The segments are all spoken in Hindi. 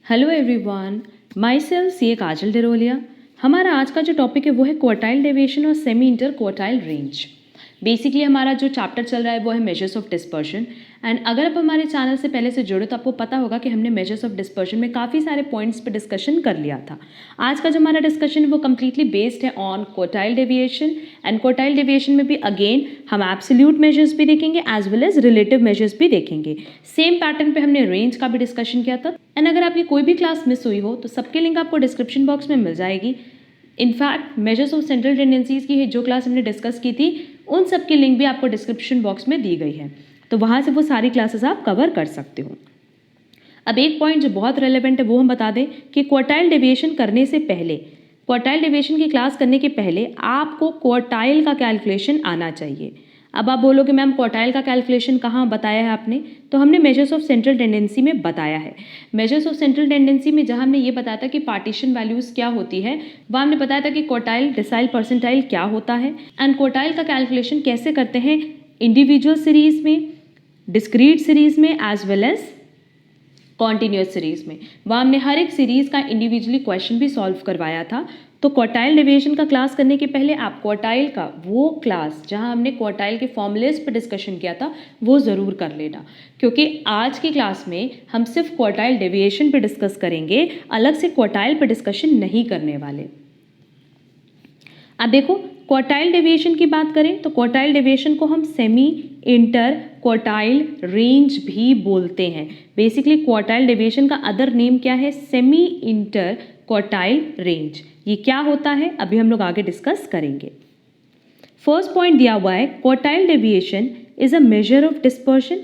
हेलो एवरीवन, माई सेल्फ सी ए काजल डिरोलिया। हमारा आज का जो टॉपिक है वो है क्वार्टाइल डेविएशन और semi inter quartile range. Basically हमारा जो चैप्टर चल रहा है वो है मेजर्स ऑफ डिस्पर्शन। एंड अगर आप हमारे चैनल से पहले से जुड़े तो आपको पता होगा कि हमने मेजर्स ऑफ डिस्पर्शन में काफ़ी सारे पॉइंट्स पर डिस्कशन कर लिया था। आज का जो हमारा डिस्कशन है वो कम्प्लीटली बेस्ड है on quartile deviation. And quartile deviation में भी अगेन हम एब्सोल्यूट मेजर्स भी देखेंगे as well as relative measures भी देखेंगे। सेम पैटर्न पे हमने रेंज का भी डिस्कशन किया था। एंड अगर आपकी कोई भी क्लास मिस हुई हो तो सबके लिंक आपको डिस्क्रिप्शन बॉक्स में मिल जाएगी। In fact measures of central tendencies की जो क्लास हमने डिस्कस की थी उन सब की लिंक भी आपको डिस्क्रिप्शन बॉक्स में दी गई है, तो वहाँ से वो सारी क्लासेस आप कवर कर सकते हो। अब एक पॉइंट जो बहुत रेलेवेंट है वो हम बता दें कि क्वार्टाइल डेविएशन करने से पहले, क्वार्टाइल डेविएशन की क्लास करने के पहले आपको क्वार्टाइल का कैलकुलेशन आना चाहिए। अब आप बोलोगे मैम क्वार्टाइल का कैलकुलेशन कहाँ बताया है आपने, तो हमने मेजर्स ऑफ सेंट्रल टेंडेंसी में बताया है। मेजर्स ऑफ सेंट्रल टेंडेंसी में जहाँ हमने ये बताया था कि पार्टीशन वैल्यूज़ क्या होती है, वहाँ हमने बताया था कि क्वार्टाइल, डेसाइल, परसेंटाइल क्या होता है एंड क्वार्टाइल का कैलकुलेशन कैसे करते हैं इंडिविजुअल सीरीज़ में, डिस्क्रीट सीरीज़ में as well as continuous series में। वहाँ हमने हर एक सीरीज़ का इंडिविजुअली क्वेश्चन भी सॉल्व करवाया था। तो क्वार्टाइल डेविएशन का क्लास करने के पहले आप क्वार्टाइल का वो क्लास जहाँ हमने क्वार्टाइल के फॉर्मूलेज पर डिस्कशन किया था वो ज़रूर कर लेना, क्योंकि आज की क्लास में हम सिर्फ क्वार्टाइल डेविएशन पे डिस्कस करेंगे, अलग से क्वार्टाइल पे डिस्कशन नहीं करने वाले। अब देखो क्वार्टाइल डेविएशन की बात करें तो क्वार्टाइल डेविएशन को हम सेमी इंटर क्वार्टाइल रेंज भी बोलते हैं। बेसिकली क्वार्टाइल डेविएशन का अदर नेम क्या है, सेमी इंटर क्वार्टाइल रेंज। ये क्या होता है अभी हम लोग आगे डिस्कस करेंगे। फर्स्ट पॉइंट दिया हुआ है quartile deviation is a measure of dispersion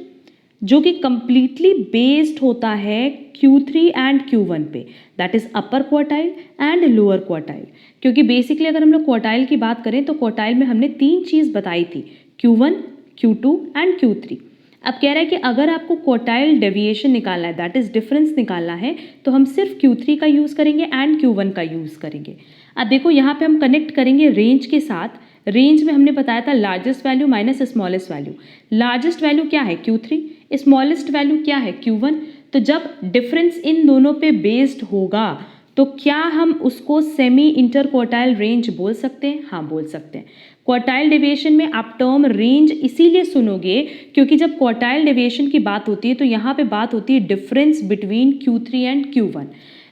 जो कि कंप्लीटली बेस्ड होता है Q3 एंड Q1 पे, that is upper quartile and lower quartile. क्योंकि बेसिकली अगर हम लोग क्वार्टाइल की बात करें तो क्वार्टाइल में हमने तीन चीज़ बताई थी, Q1, Q2 एंड Q3। अब कह रहा है कि अगर आपको क्वार्टाइल डेविएशन निकालना है, दैट इज डिफरेंस निकालना है, तो हम सिर्फ Q3 का यूज़ करेंगे एंड Q1 का यूज़ करेंगे। अब देखो यहाँ पे हम कनेक्ट करेंगे रेंज के साथ। रेंज में हमने बताया था largest value minus smallest value. Largest value क्या है Q3, स्मॉलेस्ट वैल्यू क्या है Q1। तो जब डिफरेंस इन दोनों पे बेस्ड होगा तो क्या हम उसको सेमी इंटर क्वार्टाइल रेंज बोल सकते हैं? हाँ बोल सकते हैं। क्वार्टाइल डेविएशन में आप टर्म रेंज इसीलिए सुनोगे क्योंकि जब क्वार्टाइल डेविएशन की बात होती है तो यहाँ पे बात होती है difference between Q3 and Q1,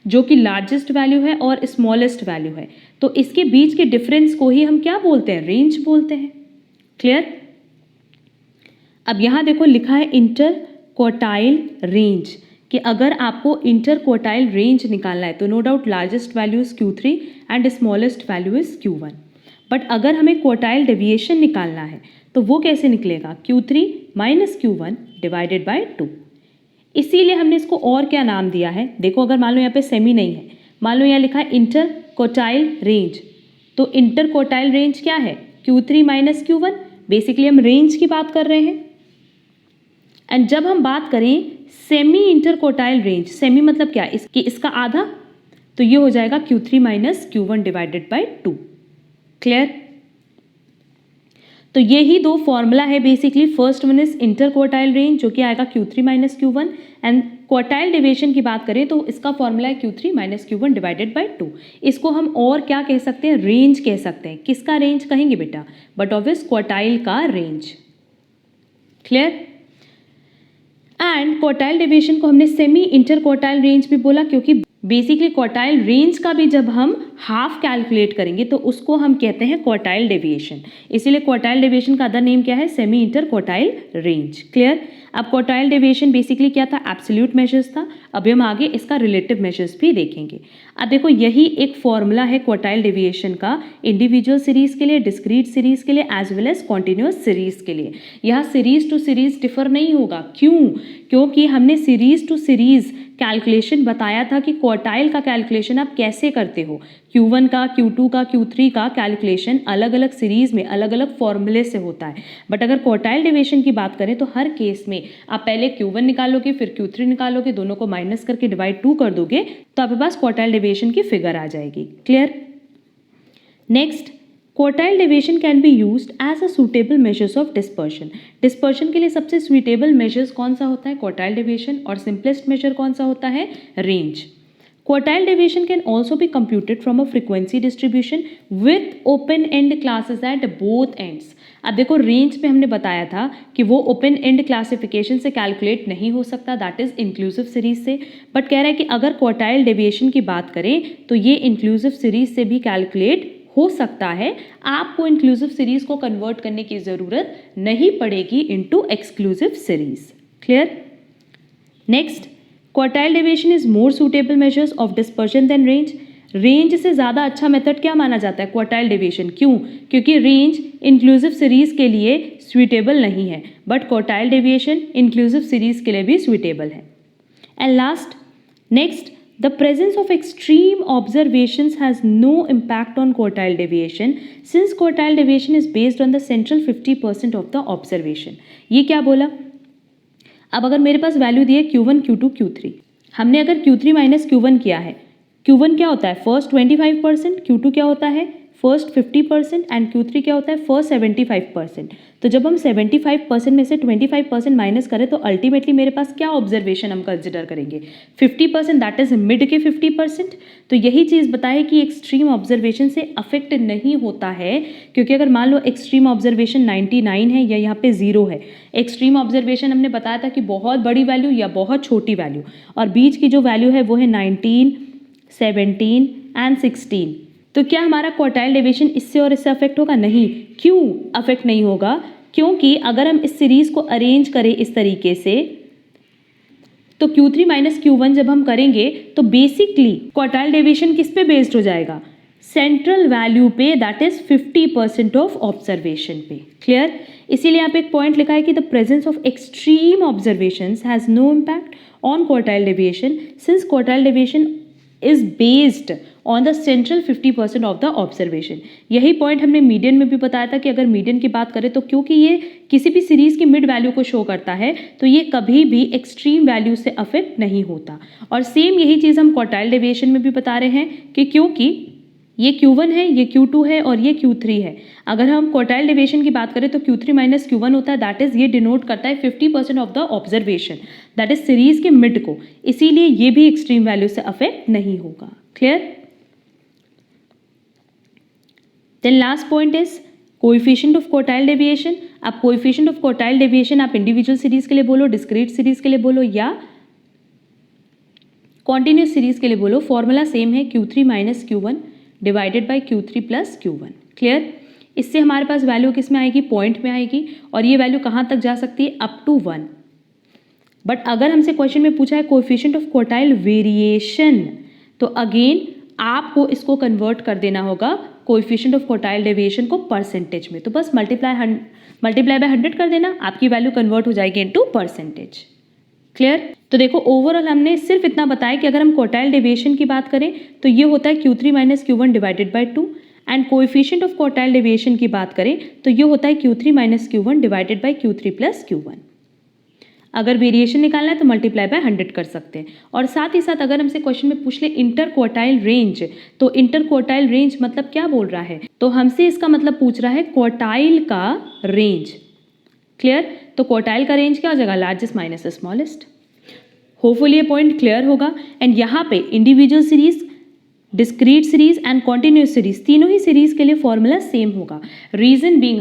जो कि लार्जेस्ट वैल्यू है और स्मॉलेस्ट वैल्यू है। तो इसके बीच के डिफरेंस को ही हम क्या बोलते हैं, रेंज बोलते हैं। क्लियर। अब यहाँ देखो लिखा है इंटर क्वार्टाइल रेंज, कि अगर आपको इंटर क्वार्टाइल रेंज निकालना है तो no doubt largest value is Q3 and smallest value is Q1। But अगर हमें क्वार्टाइल डेविएशन निकालना है तो वो कैसे निकलेगा, Q3 minus Q1 divided by 2। इसीलिए हमने इसको और क्या नाम दिया है, देखो अगर मान लो यहाँ पे सेमी नहीं है, मान लो यहाँ लिखा है इंटर क्वार्टाइल रेंज, तो इंटर क्वार्टाइल रेंज क्या है Q3 माइनस Q1। बेसिकली हम रेंज की बात कर रहे हैं। एंड जब हम बात करें semi inter quartile range, semi मतलब क्या, इसका आधा, तो ये हो जाएगा Q3 minus Q1 divided by 2। Clear. तो यही दो फॉर्मूला है basically. First one is inter quartile range जो कि आएगा Q3 minus Q1, and quartile deviation की बात करें तो इसका फॉर्मूला है Q3 minus Q1 divided by 2। इसको हम और क्या कह सकते हैं, रेंज कह सकते हैं। किसका रेंज कहेंगे बेटा, बट ऑब्वियस क्वार्टाइल का range. Clear. And quartile deviation को हमने सेमी इंटर क्वार्टाइल रेंज भी बोला क्योंकि बेसिकली क्वार्टाइल रेंज का भी जब हम हाफ कैलकुलेट करेंगे तो उसको हम कहते हैं क्वार्टाइल डेविएशन। इसीलिए क्वार्टाइल डेविएशन का अदर नेम क्या है, semi inter quartile range. Clear. अब क्वार्टाइल डेविएशन बेसिकली क्या था, एब्सोल्यूट मेजर्स था। अभी हम आगे इसका रिलेटिव मेजर्स भी देखेंगे। अब देखो यही एक फॉर्मूला है क्वार्टाइल डेविएशन का इंडिविजुअल सीरीज के लिए, डिस्क्रीट सीरीज के लिए as well as continuous series के लिए। यहाँ सीरीज टू सीरीज डिफर नहीं होगा। क्यों? क्योंकि हमने सीरीज टू सीरीज कैलकुलेशन बताया था कि क्वार्टाइल का कैलकुलेशन आप कैसे करते हो। Q1 का, Q2 का, Q3 का कैलकुलेशन अलग अलग सीरीज में अलग अलग फॉर्मूले से होता है। बट अगर क्वार्टाइल डेविएशन की बात करें तो हर केस में आप पहले Q1 निकालोगे, फिर Q3 निकालोगे, दोनों को माइनस करके डिवाइड 2 कर दोगे तो आपके पास क्वार्टाइल डेविएशन की फिगर आ जाएगी। Clear. Next, quartile deviation can be used as a suitable measures of dispersion. Dispersion के लिए सबसे सुटेबल मेजर्स कौन सा होता है, क्वार्टाइल डेविएशन, और सिंपलेस्ट मेजर कौन सा होता है, range. Quartile deviation can also be computed from a frequency distribution with open end classes at both ends. अब देखो रेंज पे हमने बताया था कि वो ओपन एंड क्लासिफिकेशन से कैलकुलेट नहीं हो सकता, दैट इज इंक्लूसिव सीरीज से, बट कह रहा है कि अगर क्वार्टाइल डेविएशन की बात करें तो ये इंक्लूसिव सीरीज से भी कैलकुलेट हो सकता है। आपको इंक्लूसिव सीरीज को कन्वर्ट करने की ज़रूरत नहीं पड़ेगी into exclusive series. Clear? Next, quartile deviation is more suitable measures of dispersion than range. Range से ज़्यादा अच्छा मेथड क्या माना जाता है? Quartile deviation. क्यों? क्योंकि रेंज इंक्लूसिव सीरीज के लिए सुटेबल नहीं है, but quartile deviation inclusive series के लिए भी सुटेबल है। And last, next, the presence of extreme observations has no impact on quartile deviation since quartile deviation is based on the central 50% of the observation। ये क्या बोला? अब अगर मेरे पास वैल्यू दी है Q1, Q2, Q3, हमने अगर Q3 माइनस Q1 किया है, Q1 क्या होता है? फर्स्ट 25%, Q2 क्या होता है? फर्स्ट 50% एंड Q3 क्या होता है? फर्स्ट 75%। तो जब हम 75% में से 25% माइनस करें तो अल्टीमेटली मेरे पास क्या ऑब्जर्वेशन हम कंसिडर करेंगे? 50%, दैट इज मिड के 50%। तो यही चीज़ बताए कि एक्सट्रीम ऑब्जर्वेशन से अफेक्ट नहीं होता है, क्योंकि अगर मान लो एक्सट्रीम ऑब्जर्वेशन 99 है या यहाँ पे 0 है, एक्सट्रीम ऑब्जर्वेशन हमने बताया था कि बहुत बड़ी वैल्यू या बहुत छोटी वैल्यू, और बीच की जो वैल्यू है वो है 19, 17 एंड 16। तो क्या हमारा क्वार्टाइल डेविएशन इससे और इससे अफेक्ट होगा? नहीं। क्यों अफेक्ट नहीं होगा? क्योंकि अगर हम इस सीरीज को अरेंज करें इस तरीके से, तो Q3 माइनस Q1 जब हम करेंगे तो बेसिकली क्वार्टाइल डेविएशन किस पे बेस्ड हो जाएगा? सेंट्रल वैल्यू पे, दैट इज 50% ऑफ ऑब्जर्वेशन पे। क्लियर? इसीलिए यहाँ पे एक पॉइंट लिखा है कि the presence of extreme observations has no impact on quartile deviation since quartile deviation is based on the central 50% of the observation. यही पॉइंट हमने मीडियन में भी बताया था कि अगर मीडियन की बात करें तो क्योंकि ये किसी भी सीरीज की मिड वैल्यू को शो करता है तो ये कभी भी एक्सट्रीम वैल्यू से अफेक्ट नहीं होता। और सेम यही चीज़ हम क्वार्टाइल डेविएशन में भी बता रहे हैं कि क्योंकि ये Q1 है, ये Q2 है और ये Q3 है, अगर हम क्वार्टाइल डेविएशन की बात करें तो Q3 माइनस Q1 होता है, दैट इज ये डिनोट करता है 50% of the observation, that is series के मिड को, इसीलिए ये भी एक्सट्रीम वैल्यू से अफेक्ट नहीं होगा। Clear? Then last point is coefficient of quartile deviation. आप कोएफिशिएंट ऑफ क्वार्टाइल डेविएशन आप इंडिविजुअल सीरीज के लिए बोलो, डिस्क्रीट सीरीज के लिए बोलो या कॉन्टिन्यूस सीरीज के लिए बोलो, फॉर्मूला सेम है, Q3 minus Q1 divided by Q3 plus Q1। Clear? इससे हमारे पास वैल्यू किस में आएगी? पॉइंट में आएगी, और ये वैल्यू कहाँ तक जा सकती है? Up to 1। बट अगर हमसे क्वेश्चन में पूछा है कोएफिशिएंट ऑफ क्वार्टाइल वेरिएशन, तो अगेन आपको इसको कन्वर्ट कर देना होगा कोएफिशिएंट ऑफ क्वार्टाइल डेविएशन को परसेंटेज में। तो बस मल्टीप्लाई बाय 100 कर देना, आपकी वैल्यू कन्वर्ट हो जाएगी इनटू परसेंटेज। क्लियर? तो देखो ओवरऑल हमने सिर्फ इतना बताया कि अगर हम क्वार्टाइल डेविएशन की बात करें तो ये होता है Q3 minus Q1 divided by 2, and coefficient of quartile deviation की बात करें तो ये होता है Q3 minus Q1 divided by Q3 plus Q1। अगर वेरिएशन निकालना है तो मल्टीप्लाई बाय 100 कर सकते हैं। और साथ ही साथ अगर हमसे क्वेश्चन में पूछ ले इंटर क्वार्टाइल रेंज, तो इंटर क्वार्टाइल रेंज मतलब क्या बोल रहा है? तो हमसे इसका मतलब पूछ रहा है क्वार्टाइल का रेंज। क्लियर? तो क्वार्टाइल का रेंज क्या हो जाएगा? Largest minus smallest. होपफुली ये पॉइंट क्लियर होगा। एंड यहाँ पे individual series, discrete series and continuous series, तीनों ही सीरीज के लिए फॉर्मूला सेम होगा। रीजन बीइंग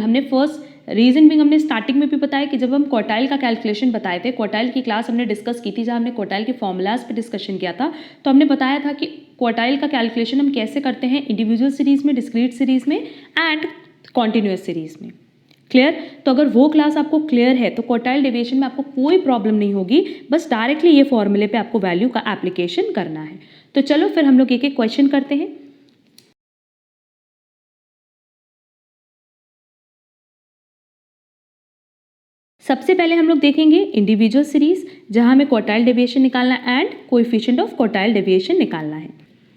हमने स्टार्टिंग में भी बताया कि जब हम क्वार्टाइल का कैलकुलेशन बताए थे, क्वार्टाइल की क्लास हमने डिस्कस की थी जहाँ हमने क्वार्टाइल के फॉर्मूलाज पे डिस्कशन किया था, तो हमने बताया था कि क्वार्टाइल का कैलकुलेशन हम कैसे करते हैं, इंडिविजुअल सीरीज में, डिस्क्रीट सीरीज में एंड कॉन्टिन्यूस सीरीज में। क्लियर? तो अगर वो क्लास आपको क्लियर है तो क्वार्टाइल डेविएशन में आपको कोई प्रॉब्लम नहीं होगी, बस डायरेक्टली ये फॉर्मूले पे आपको वैल्यू का एप्लीकेशन करना है। तो चलो फिर हम लोग एक एक क्वेश्चन करते हैं। सबसे पहले हम लोग देखेंगे इंडिविजुअल सीरीज, जहां हमें क्वार्टाइल डेविएशन निकालना है and coefficient of quartile deviation निकालना है।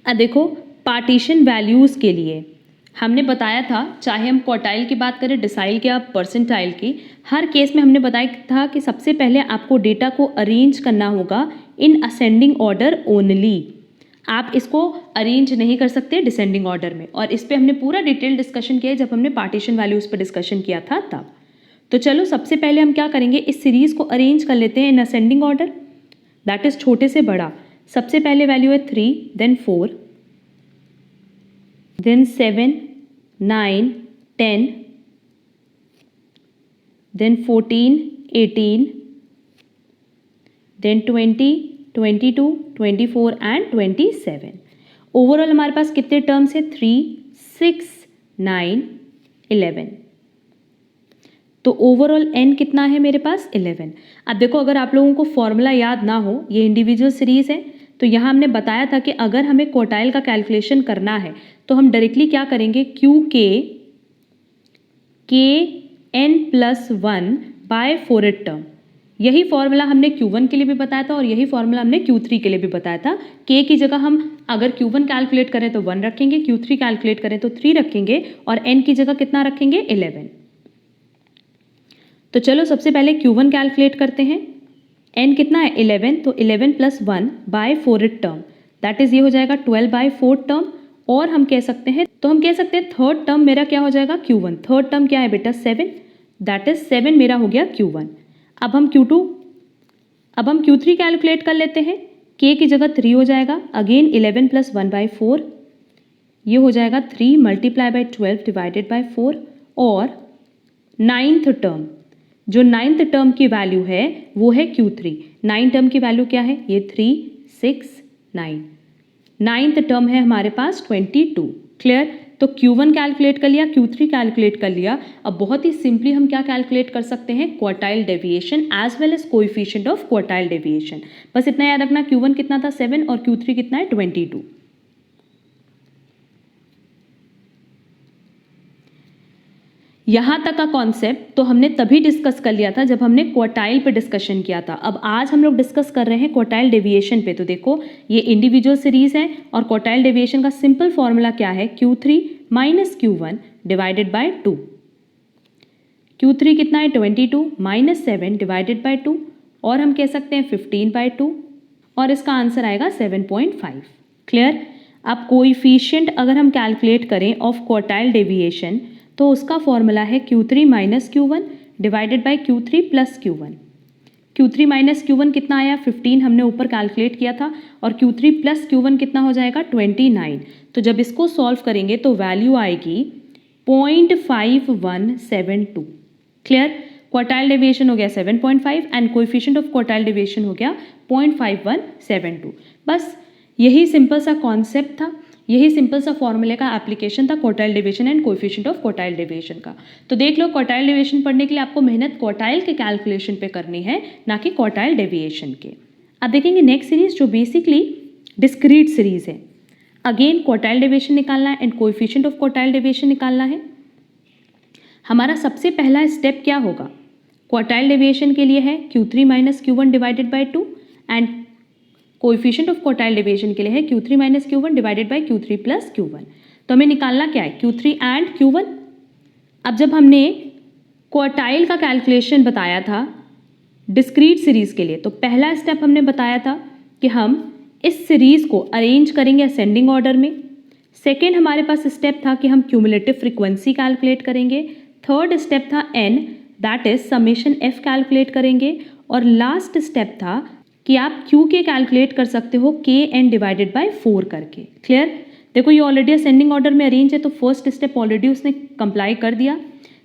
अब देखो पार्टीशन वैल्यूज के लिए हमने बताया था, चाहे हम क्वार्टाइल की बात करें, डिसाइल की या परसेंटाइल की, हर केस में हमने बताया था कि सबसे पहले आपको डेटा को अरेंज करना होगा इन असेंडिंग ऑर्डर ओनली। आप इसको अरेंज नहीं कर सकते डिसेंडिंग ऑर्डर में, और इस पर हमने पूरा डिटेल डिस्कशन किया जब हमने पार्टीशन वैल्यूज पर डिस्कशन किया था तब। तो चलो सबसे पहले हम क्या करेंगे, इस सीरीज को अरेंज कर लेते हैं in ascending order, that is छोटे से बड़ा। सबसे पहले वैल्यू है 3, then 4, then 7, 9, 10, then 14, 18, then 20, 22, 24 and 27। Overall हमारे पास कितने टर्म्स है? 3, 6, 9, 11। तो ओवरऑल n कितना है मेरे पास? 11। अब देखो, अगर आप लोगों को फॉर्मूला याद ना हो, ये इंडिविजुअल सीरीज है, तो यहाँ हमने बताया था कि अगर हमें क्वार्टाइल का कैलकुलेशन करना है तो हम डायरेक्टली क्या करेंगे? k n+1 by 4th term. यही फॉर्मूला हमने Q1 के लिए भी बताया था और यही फॉर्मूला हमने Q3 के लिए भी बताया था। k की जगह हम अगर Q1 कैलकुलेट करें तो 1 रखेंगे, Q3 कैलकुलेट करें तो 3 रखेंगे और n की जगह कितना रखेंगे? 11। तो चलो सबसे पहले Q1 कैलकुलेट करते हैं। n कितना है? 11, तो 11+1 bye 4th term, that is ये हो जाएगा 12 बाय 4th टर्म। और हम कह सकते हैं थर्ड टर्म मेरा क्या हो जाएगा? Q1। थर्ड टर्म क्या है बेटा? 7, दैट इज 7 मेरा हो गया Q1। अब हम Q3 कैलकुलेट कर लेते हैं। k की जगह 3 हो जाएगा, अगेन 11+1 बाय 4, ये हो जाएगा 3 मल्टीप्लाई बाय 12 डिवाइडेड बाय 4। और 9th टर्म, जो 9th टर्म की वैल्यू है वो है Q3। 9 टर्म की वैल्यू क्या है? ये 3, 6, 9। 9th टर्म है हमारे पास 22। क्लियर? तो Q1 कैलकुलेट कर लिया, Q3 कैलकुलेट कर लिया। अब बहुत ही सिंपली हम क्या कैलकुलेट कर सकते हैं? Quartile deviation as well as coefficient of quartile deviation. बस इतना याद रखना, Q1 कितना था? 7 और Q3 कितना है? 22। यहाँ तक का कॉन्सेप्ट तो हमने तभी डिस्कस कर लिया था जब हमने क्वार्टाइल पे डिस्कशन किया था। अब आज हम लोग डिस्कस कर रहे हैं क्वार्टाइल डेविएशन पे। तो देखो, ये इंडिविजुअल सीरीज है और क्वार्टाइल डेविएशन का सिंपल फॉर्मूला क्या है? Q3 minus Q1 divided by 2। Q3 कितना है? 22 माइनस 7 डिवाइडेड बाय 2, और हम कह सकते हैं 15 बाय 2, और इसका आंसर आएगा 7.5। क्लियर? अब कोएफिशिएंट अगर हम कैलकुलेट करें ऑफ क्वार्टाइल डेविएशन तो उसका फॉर्मूला है Q3 minus Q1 divided by Q3 plus Q1। Q3 minus Q1 कितना आया? 15 हमने ऊपर कैलकुलेट किया था, और Q3 प्लस Q1 कितना हो जाएगा? 29। तो जब इसको सॉल्व करेंगे तो वैल्यू आएगी 0.5172। क्लियर? क्वार्टाइल डेविएशन हो गया 7.5 and coefficient of quartile deviation हो गया 0.5172। बस यही सिंपल सा कॉन्सेप्ट था, यही सिंपल सा फॉर्मूले का एप्लीकेशन था quartile deviation and coefficient of quartile deviation का। तो देख लो, क्वार्टाइल डेविएशन पढ़ने के लिए आपको मेहनत क्वार्टाइल के कैलकुलेशन पे करनी है, ना कि क्वार्टाइल डेविएशन के। अब देखेंगे नेक्स्ट सीरीज जो बेसिकली डिस्क्रीट सीरीज है। अगेन क्वार्टाइल डेविएशन निकालना है and coefficient of quartile deviation निकालना है। हमारा सबसे पहला स्टेप क्या होगा? क्वार्टाइल डेविएशन के लिए है Q3 minus Q1 divided by 2 and coefficient of quartile deviation के लिए है Q3 minus Q1 divided by Q3 plus Q1। तो हमें निकालना क्या है? Q3 and Q1। अब जब हमने क्वार्टाइल का कैलकुलेशन बताया था डिस्क्रीट सीरीज के लिए, तो पहला स्टेप हमने बताया था कि हम इस सीरीज को अरेंज करेंगे असेंडिंग ऑर्डर में। सेकेंड हमारे पास स्टेप था कि हम क्यूमुलेटिव फ्रीक्वेंसी कैलकुलेट करेंगे। थर्ड स्टेप था n, that is summation f calculate करेंगे। और लास्ट स्टेप था कि आप Q के कैलकुलेट कर सकते हो Kn डिवाइडेड बाय 4 करके। क्लियर? देखो, ये ऑलरेडी असेंडिंग ऑर्डर में अरेंज है, तो फर्स्ट स्टेप ऑलरेडी उसने कंप्लाई कर दिया।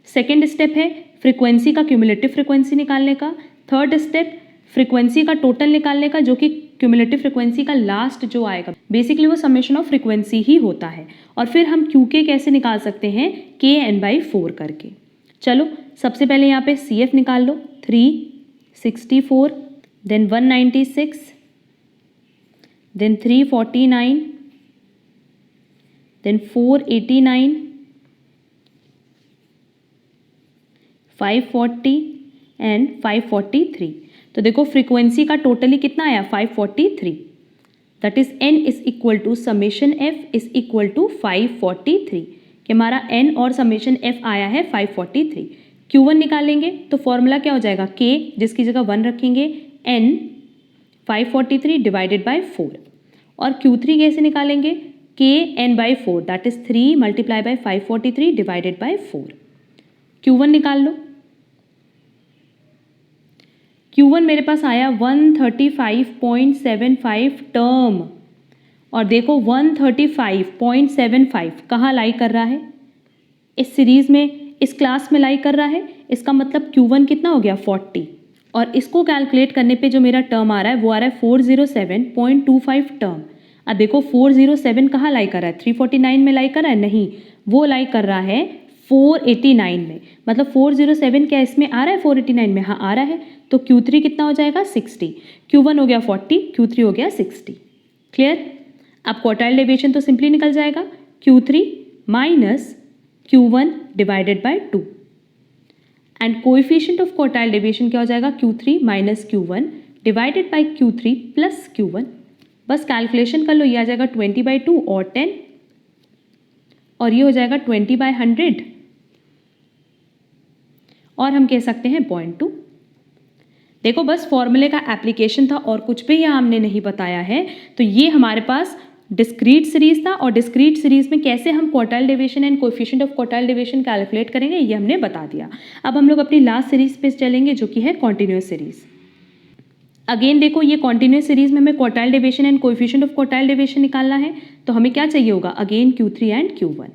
सेकेंड स्टेप है फ्रीक्वेंसी का क्यूमुलेटिव फ्रीक्वेंसी निकालने का। थर्ड स्टेप फ्रीक्वेंसी का टोटल निकालने का, जो कि क्यूमुलेटिव फ्रीक्वेंसी का लास्ट जो आएगा, बेसिकली वो समेशन ऑफ फ्रीक्वेंसी ही होता है। और फिर हम Qk कैसे निकाल सकते हैं? Kn/4 करके। चलो सबसे पहले यहाँ पे CF निकाल लो। 364, देन 196, देन 349, देन 489, 540 एंड 543। तो देखो फ्रीक्वेंसी का टोटली कितना आया? 543। That is n is equal to summation f is equal to 543, कि हमारा n और समेशन f आया है 543। Q1 निकालेंगे तो फॉर्मूला क्या हो जाएगा? k जिसकी जगह 1 रखेंगे, n 543 डिवाइडेड बाय 4। और Q3 कैसे निकालेंगे? Kn/4, that is 3 multiply by 543 divided by 4। Q1 निकाल लो। Q1 मेरे पास आया 135.75 टर्म, और देखो 135.75 कहाँ लाई कर रहा है, इस सीरीज़ में, इस क्लास में लाई कर रहा है। इसका मतलब Q1 कितना हो गया 40, और इसको कैलकुलेट करने पे जो मेरा टर्म आ रहा है वो आ रहा है 407.25 टर्म। अब देखो 407 कहाँ लाई कर रहा है, 349 में लाई कर रहा है, नहीं, वो लाई कर रहा है 489 में। मतलब 407 क्या इसमें आ रहा है 489 में, हाँ आ रहा है। तो Q3 कितना हो जाएगा 60, Q1 हो गया 40, Q3 हो गया 60। क्लियर। अब क्वार्टाइल डेविएशन तो सिंपली निकल जाएगा, Q3 minus Q1 divided by 2, and coefficient of quartile deviation क्या हो जाएगा, Q3 minus Q1 divided by Q3 plus Q1। बस कैलकुलेशन कर लो, ये आ जाएगा 20/2 और 10, और ये हो जाएगा 20/100, और हम कह सकते हैं 0.2। देखो बस फॉर्मूले का एप्लीकेशन था और कुछ भी यहाँ हमने नहीं बताया है। तो ये हमारे पास डिस्क्रीट सीरीज था, और डिस्क्रीट सीरीज में कैसे हम quartile deviation and coefficient of quartile deviation calculate करेंगे ये हमने बता दिया। अब हम लोग अपनी लास्ट सीरीज पे चलेंगे जो कि है कॉन्टिन्यूस सीरीज। अगेन देखो ये कॉन्टिन्यूस सीरीज में हमें quartile deviation and coefficient of quartile deviation निकालना है, तो हमें क्या चाहिए होगा, again Q3 and Q1।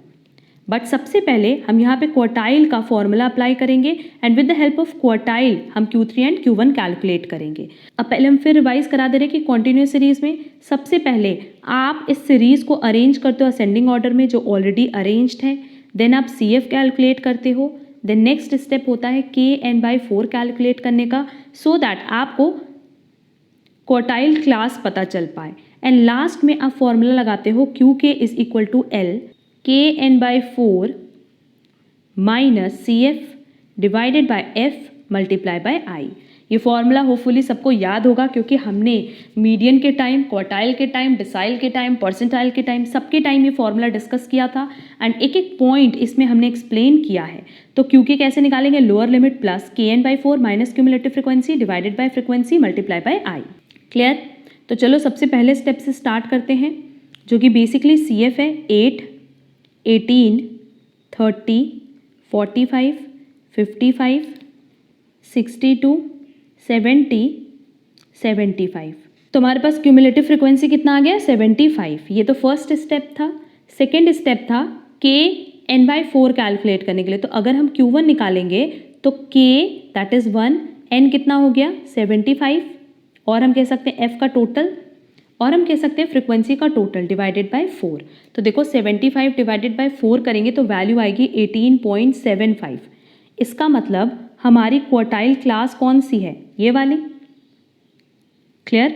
But सबसे पहले हम यहाँ पे क्वार्टाइल का फॉर्मूला अप्लाई करेंगे, and with the help of quartile हम Q3 एंड Q1 कैलकुलेट करेंगे। अब पहले हम फिर रिवाइज करा दे रहे हैं कि कॉन्टिन्यूस सीरीज में सबसे पहले आप इस सीरीज को अरेंज करते हो असेंडिंग ऑर्डर में जो ऑलरेडी अरेंज्ड है, देन आप CF कैलकुलेट करते हो, देन नेक्स्ट स्टेप होता है KN/4 कैलकुलेट करने का, सो दैट आपको क्वार्टाइल क्लास पता चल पाए, एंड लास्ट में आप फॉर्मूला लगाते हो QK is equal to L KN/4 minus CF divided by F multiply by I। ये फॉर्मूला होपफुली सबको याद होगा, क्योंकि हमने मीडियन के टाइम, क्वार्टाइल के टाइम, डिसाइल के टाइम, परसेंटाइल के टाइम, सबके टाइम ये फॉर्मूला डिस्कस किया था, एंड एक एक पॉइंट इसमें हमने एक्सप्लेन किया है। तो QK कैसे निकालेंगे, lower limit plus KN/4 minus cumulative frequency divided by frequency multiply by I। Clear. तो चलो सबसे पहले स्टेप से स्टार्ट करते हैं, जो कि बेसिकली CF है 8, 18, 30, 45, 55, 62, 70, 75। तो हमारे पास क्यूमुलेटिव फ्रिक्वेंसी कितना आ गया 75। ये तो फर्स्ट स्टेप था। सेकेंड स्टेप था KN/4 कैलकुलेट करने के लिए। तो अगर हम Q1 निकालेंगे तो K दैट इज 1, N कितना हो गया 75, और हम कह सकते हैं F का टोटल, और हम कह सकते हैं फ्रिक्वेंसी का टोटल डिवाइडेड बाय 4। तो देखो 75 डिवाइडेड बाय 4 करेंगे तो वैल्यू आएगी 18.75। इसका मतलब हमारी क्वार्टाइल क्लास कौन सी है, ये वाली। क्लियर।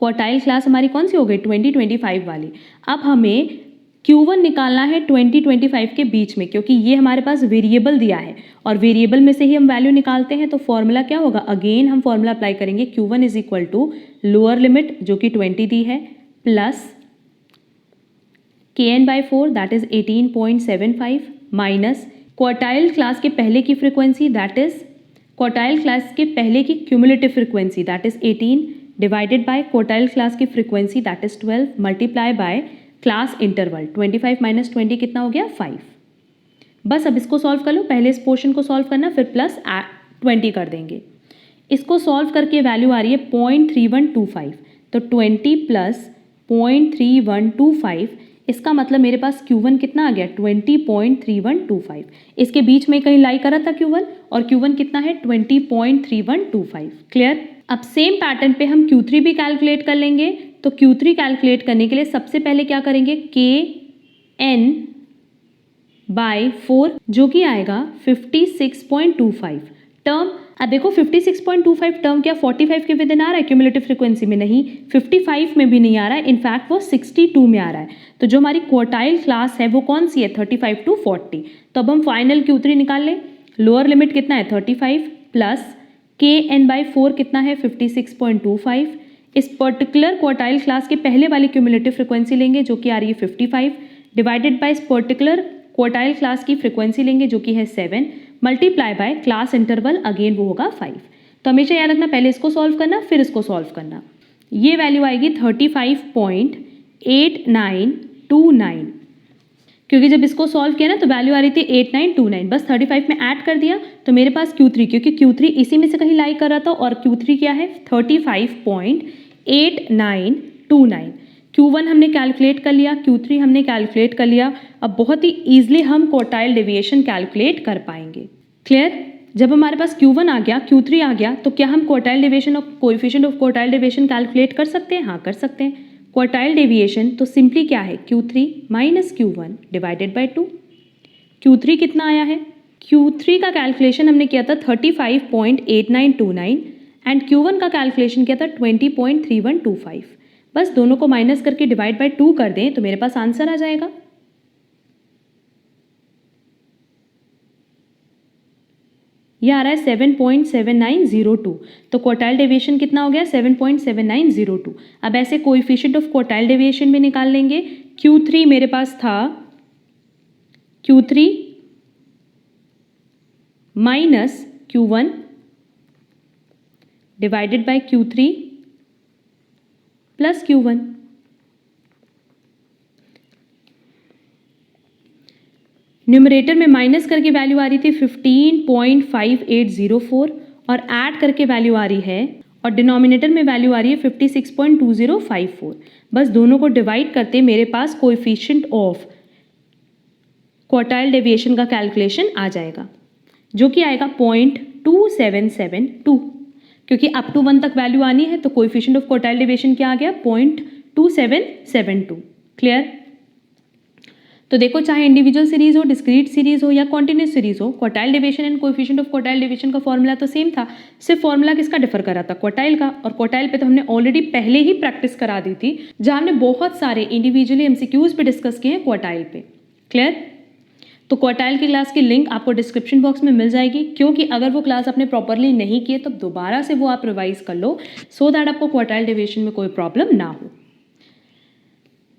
क्वार्टाइल क्लास हमारी कौन सी हो गई 2025 वाली। अब हमें Q1 निकालना है 2025 के बीच में, क्योंकि ये हमारे पास वेरिएबल दिया है और वेरिएबल में से ही हम वैल्यू निकालते हैं। तो फॉर्मूला क्या होगा, अगेन हम फॉर्मूला अप्लाई करेंगे, Q1 is equal to lower limit जो कि 20 दी है plus KN/4 that is 18.75 minus quartile class के पहले की frequency that is quartile class के पहले की cumulative frequency that is 18 divided by quartile class की frequency that is 12 multiply by class interval 25 minus 20 कितना हो गया 5। बस अब इसको सॉल्व कर लो, पहले इस पोर्शन को सॉल्व करना फिर प्लस 20 कर देंगे। इसको सॉल्व करके वैल्यू आ रही है 0.3125। तो 20 प्लस 0.3125, इसका मतलब मेरे पास Q1 कितना आ गया 20.3125। इसके बीच में कहीं लाई करा था Q1, और Q1 कितना है 20.3125। क्लियर। अब सेम पैटर्न पे हम Q3 भी कैलकुलेट कर लेंगे। तो Q3 कैलकुलेट करने के लिए सबसे पहले क्या करेंगे, KN/4 जो कि आएगा 56.25 टर्म। अब देखो 56.25 टर्म क्या 45 के विद इन आ रहा है क्यूमुलेटिव फ्रिक्वेंसी में, नहीं, 55 में भी नहीं आ रहा है, इनफैक्ट वो 62 में आ रहा है। तो जो हमारी क्वार्टाइल क्लास है वो कौन सी है 35 to 40। तो अब हम फाइनल Q3 निकाल लें। लोअर लिमिट कितना है 35 प्लस KN/4 कितना है 56.25। इस पर्टिकुलर क्वार्टाइल क्लास के पहले वाली क्यूमुलेटिव फ्रिक्वेंसी लेंगे जो कि आ रही है 55 डिवाइडेड बाय इस पर्टिकुलर क्वार्टाइल क्लास की फ्रिक्वेंसी लेंगे जो कि है 7 multiply by class interval again वो होगा 5। तो हमेशा याद रखना पहले इसको सॉल्व करना फिर इसको सॉल्व करना। ये वैल्यू आएगी 35.8929। क्योंकि जब इसको सॉल्व किया ना तो वैल्यू आ रही थी 8929, बस 35 में ऐड कर दिया तो मेरे पास Q3, क्योंकि Q3 इसी में से कहीं लाई कर रहा था और Q3 क्या है 35.8929। Q1 हमने कैलकुलेट कर लिया, Q3 हमने कैलकुलेट कर लिया। अब बहुत ही ईजिली हम क्वार्टाइल डेविएशन कैलकुलेट कर पाएंगे। क्लियर? जब हमारे पास Q1 आ गया, Q3 आ गया, तो क्या हम क्वार्टाइल डेविएशन और coefficient of quartile deviation calculate कर सकते हैं? हाँ, कर सकते हैं। क्वार्टाइल डेविएशन तो सिंपली क्या है Q3 minus Q1 divided by 2। Q3 कितना आया है? Q3 का कैलकुलेशन हमने किया था 35.8929 एंड Q1 का कैलकुलेशन किया था 20.3125। बस दोनों को माइनस करके डिवाइड बाई 2 कर दें तो मेरे पास आंसर आ जाएगा। यह आ रहा है 7.7902। तो क्वार्टाइल डेविएशन कितना हो गया? 7.7902। अब ऐसे कोएफिशिएंट ऑफ क्वार्टाइल डेविएशन भी निकाल लेंगे। Q3 मेरे पास था Q3 minus Q1 divided by Q3 plus Q1। Numerator में माइनस करके वैल्यू आ रही थी 15.5804 और ऐड करके वैल्यू आ रही है, और डिनोमिनेटर में वैल्यू आ रही है 56.2054। बस दोनों को डिवाइड करते मेरे पास कोएफिशिएंट ऑफ क्वार्टाइल डेविएशन का कैलकुलेशन आ जाएगा, जो कि आएगा 0.2772। क्योंकि अप टू 1 तक वैल्यू आनी है तो कोएफिशिएंट ऑफ क्वार्टाइल डेविएशन क्या आ गया? 0.2772। क्लियर? तो देखो, चाहे इंडिविजुअल सीरीज हो, डिस्क्रीट सीरीज हो या कॉन्टिन्यूस सीरीज हो, quartile deviation and coefficient of quartile deviation का फॉर्मूला तो सेम था। सिर्फ फॉर्मूला किसका डिफर कर रहा था? क्वार्टाइल का। और क्वार्टाइल पे तो हमने ऑलरेडी पहले ही प्रैक्टिस करा दी थी, जहां हमने बहुत सारे इंडिविजुअली एमसीक्यूज पे डिस्कस किए हैं क्वार्टाइल पे। क्लियर? तो क्वार्टाइल की क्लास की लिंक आपको डिस्क्रिप्शन बॉक्स में मिल जाएगी, क्योंकि अगर वो क्लास आपने प्रॉपरली नहीं की है तो दोबारा से वो आप रिवाइज कर लो, सो दैट आपको क्वार्टाइल डेविएशन में कोई प्रॉब्लम ना हो।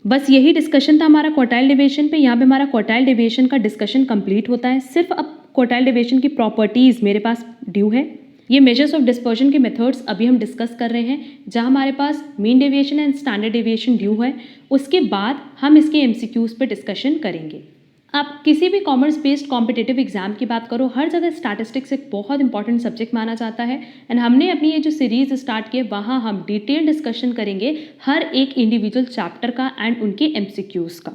बस यही डिस्कशन था हमारा क्वार्टाइल डेविएशन पे। यहाँ पे हमारा क्वार्टाइल डेविएशन का डिस्कशन कंप्लीट होता है। सिर्फ अब क्वार्टाइल डेविएशन की प्रॉपर्टीज मेरे पास ड्यू है। ये मेजर्स ऑफ डिस्पर्शन के मेथड्स अभी हम डिस्कस कर रहे हैं, जहाँ हमारे पास mean deviation and standard deviation due है। उसके बाद हम इसके एमसीक्यूज पे डिस्कशन करेंगे। आप किसी भी कॉमर्स बेस्ड कॉम्पिटिटिव एग्जाम की बात करो, हर जगह स्टैटिस्टिक्स एक बहुत इंपॉर्टेंट सब्जेक्ट माना जाता है। एंड हमने अपनी ये जो सीरीज स्टार्ट की है, वहाँ हम डिटेल डिस्कशन करेंगे हर एक इंडिविजुअल चैप्टर का एंड उनके एमसीक्यूज का।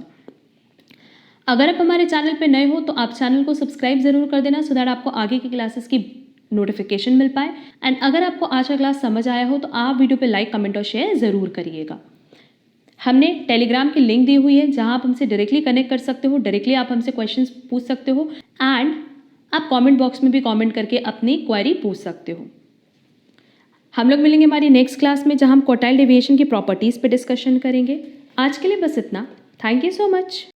अगर आप हमारे चैनल पे नए हो तो आप चैनल को सब्सक्राइब जरूर कर देना, सो दैट आपको आगे की क्लासेस की नोटिफिकेशन मिल पाए। एंड अगर आपको आज का क्लास समझ आया हो तो आप वीडियो पे लाइक, कमेंट और शेयर जरूर करिएगा। हमने टेलीग्राम की लिंक दी हुई है, जहां आप हमसे डायरेक्टली कनेक्ट कर सकते हो, डायरेक्टली आप हमसे क्वेश्चंस पूछ सकते हो एंड आप कमेंट बॉक्स में भी कमेंट करके अपनी क्वेरी पूछ सकते हो। हम लोग मिलेंगे हमारी नेक्स्ट क्लास में, जहां हम क्वार्टाइल डेविएशन की प्रॉपर्टीज पे डिस्कशन करेंगे। आज के लिए बस इतना। Thank you so much.